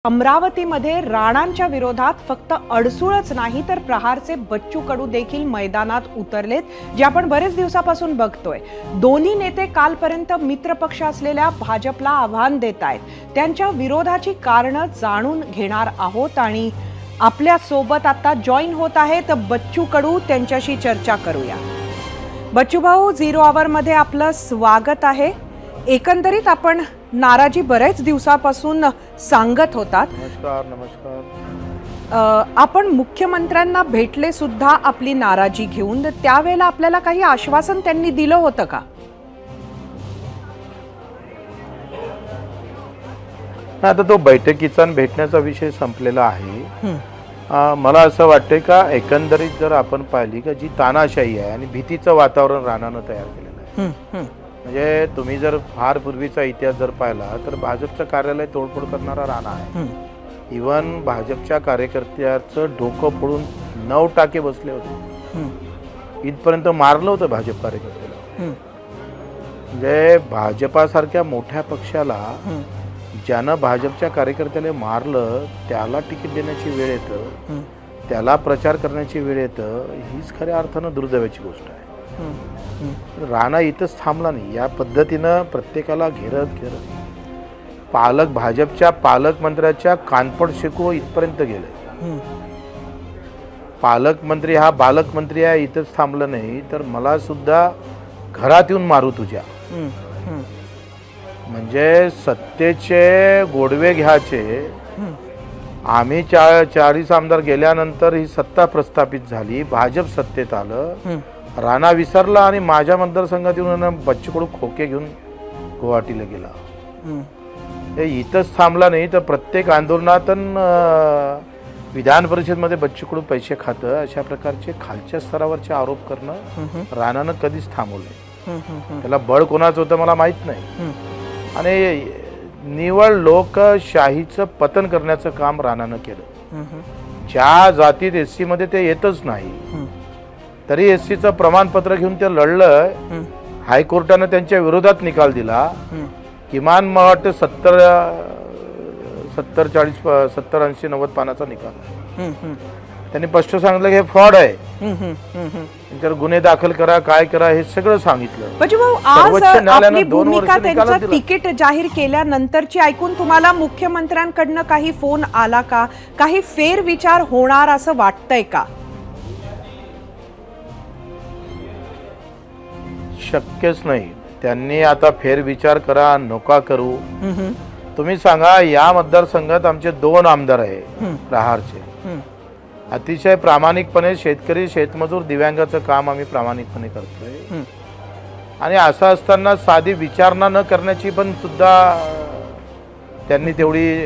अमरावतीमध्ये राणांच्या विरोधात फक्त अडसूळच नाही तर प्रहारचे बच्चू कडू देखील मैदानात उतरलेत, जे आपण बरेच दिवसापासून बघतोय। दोन्ही नेते कालपर्यंत मित्रपक्ष असलेल्या भाजपला आव्हान देत आहेत। त्यांच्या विरोधाची कारणं जाणून घेणार आहोत आणि आपल्या सोबत आता जॉईन होत आहेत बच्चू कडू, त्यांच्याशी चर्चा करूया। बच्चू भाऊ, 0 आवर मध्ये आपलं स्वागत आहे। एकंदरीत आपण नाराजी बरेच दिवसापासून सांगत होतात। नमस्कार। आपण मुख्यमंत्र्यांना भेटले सुद्धा आपली नाराजी घेऊन, त्यावेळेला आपल्याला काही आश्वासन त्यांनी दिलं होतं का? आता तो बैठकीचा भेटण्याचा विषय संपलेला आहे। मला असं वाटतंय का एकंदरीत जर आपण पाहिली का जी तानाशाही आहे आणि भीतीचं वातावरण राणानं तयार केलेलं आहे। म्हणजे तुम्ही जर फार पूर्वीचा इतिहास जर पाहिला तर भाजपचं कार्यालय तोडफोड करणारा राणा आहे। इव्हन भाजपच्या कार्यकर्त्याचं डोकं फोडून 9 टाके बसले होते, इथपर्यंत मारलं होतं भाजप कार्यकर्त्याला। म्हणजे भाजपासारख्या मोठ्या पक्षाला ज्यानं भाजपच्या कार्यकर्त्याला मारलं त्याला तिकीट देण्याची वेळ येतं, त्याला प्रचार करण्याची वेळ येतं, हीच खऱ्या अर्थानं दुर्दैवाची गोष्ट आहे। राणा इथंच थांबला नाही, या पद्धतीनं प्रत्येकाला घेरत भाजपच्या पालकमंत्र्याच्या कानपड शेकू इथपर्यंत गेले। पालकमंत्री हा बालकमंत्री आहे, इथंच थांबलं नाही तर मला सुद्धा घरात येऊन मारू तुझ्या। म्हणजे सत्तेचे गोडवे घ्यायचे। आम्ही 40 आमदार गेल्यानंतर ही सत्ता प्रस्थापित झाली, भाजप सत्तेत आलं, राणा विसरला आणि माझ्या मतदारसंघात येऊन बच्चू कडू खोके घेऊन गुवाहाटीला गेला। हे इथंच थांबला नाही तर प्रत्येक आंदोलनात विधान परिषदमध्ये बच्चू कडू पैसे खातं, अशा प्रकारचे खालच्या स्तरावरचे आरोप करणं राणानं कधीच थांबवले। त्याला बळ कोणाचं होतं मला माहित नाही आणि निवड लोकशाहीचं पतन करण्याचं काम राणानं केलं। ज्या जातीत एससी मध्ये ते येतच नाही तरी एससीचं प्रमाणपत्र घेऊन ते लढलं, हायकोर्टानं त्यांच्या विरोधात निकाल दिला। किमान मला वाटतं 70, 40, 70, 80, 90 पानाचा निकाल। त्यांनी स्पष्ट सांगितलं की हे फ्रॉड आहे, त्यांच्यावर गुन्हे दाखल करा, काय करा हे सगळं सांगितलं। सर्वोच्च न्यायालयाने 2 वर्ष तिकीट जाहीर केल्यानंतरची ऐकून तुम्हाला मुख्यमंत्र्यांकडनं काही फोन आला का, काही फेरविचार होणार असं वाटतंय का? शक्यच नाही। त्यांनी आता फेरविचार करा नका करू। तुम्ही सांगा, या मतदारसंघात आमचे 2 आमदार आहे प्रहारचे, अतिशय प्रामाणिकपणे शेतकरी शेतमजूर दिव्यांगाचं काम आम्ही प्रामाणिकपणे करतोय आणि असं असताना साधी विचारणा न करण्याची पण सुद्धा त्यांनी तेवढी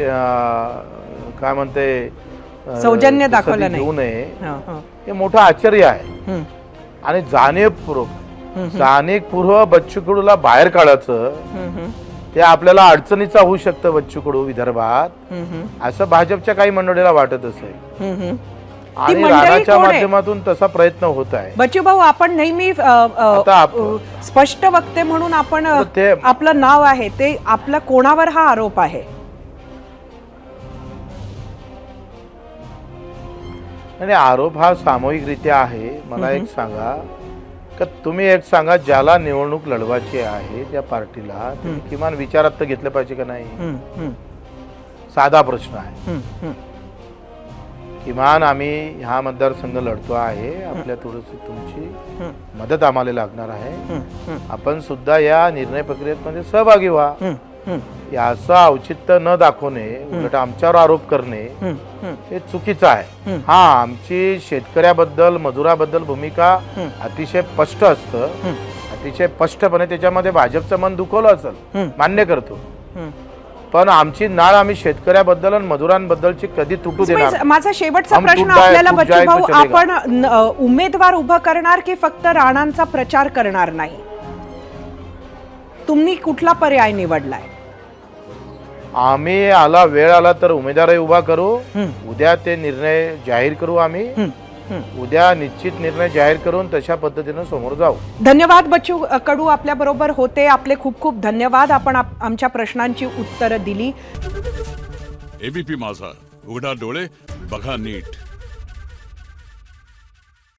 काय म्हणते सौजन्य दाखवलं नाही, हे मोठं आश्चर्य आहे। आणि जाणीवपूर्वक बच्चू कडूला बाहेर काढायचं ते आपल्याला अडचणीचा होऊ शकतं बच्चू कडू विदर्भात, असं भाजपच्या काही मंडळीला वाटत असेल आणि राणाच्या माध्यमातून तसा प्रयत्न होत आहे। बच्चू भाऊ, आपण नेहमी स्पष्ट वक्ते म्हणून आपण आपलं नाव आहे, ते आपला कोणावर हा आरोप आहे? आणि आरोप हा सामूहिकरित्या आहे। मला एक सांगा का, तुम्ही एक सांगा, ज्याला निवडणूक लढवायची आहे त्या पार्टीला किमान विचारात तर घेतलं पाहिजे का नाही? साधा प्रश्न आहे। किमान आम्ही हा मतदारसंघ लढतो आहे, आपल्या थोडीशी तुमची मदत आम्हाला लागणार आहे, आपण सुद्धा या निर्णय प्रक्रियेमध्ये सहभागी व्हा। याचं औचित्य न दाखवणे, उलट आमच्यावर आरोप करणे हे चुकीचं आहे। हा, आमची शेतकऱ्याबद्दल मजुराबद्दल भूमिका अतिशय स्पष्ट असतं, अतिशय स्पष्टपणे त्याच्यामध्ये भाजपचं मन दुखवलं असेल, मान्य करतो, पण आमची नाळ आम्ही शेतकऱ्याबद्दल आणि मजुरांबद्दलची कधी तुटू देणार। माझा शेवटचा प्रश्न आपल्याला बच्चू भाऊ, आपण उमेदवार उभं करणार की फक्त राणांचा प्रचार करणार नाही? तुम्ही कुठला पर्याय निवडलाय? आम्ही वेळ आला तर उमेदवारही उभा करू, उद्या ते निर्णय जाहीर करू, आम्ही उद्या निश्चित निर्णय जाहीर करून तशा पद्धतीने समोर जाऊ। धन्यवाद बच्चू कडू, आपल्या बरोबर होते, आपले खूप खूप धन्यवाद। आपण आमच्या प्रश्नांची उत्तरं दिली। एबीपी माझा, उघडा डोळे बघा नीट.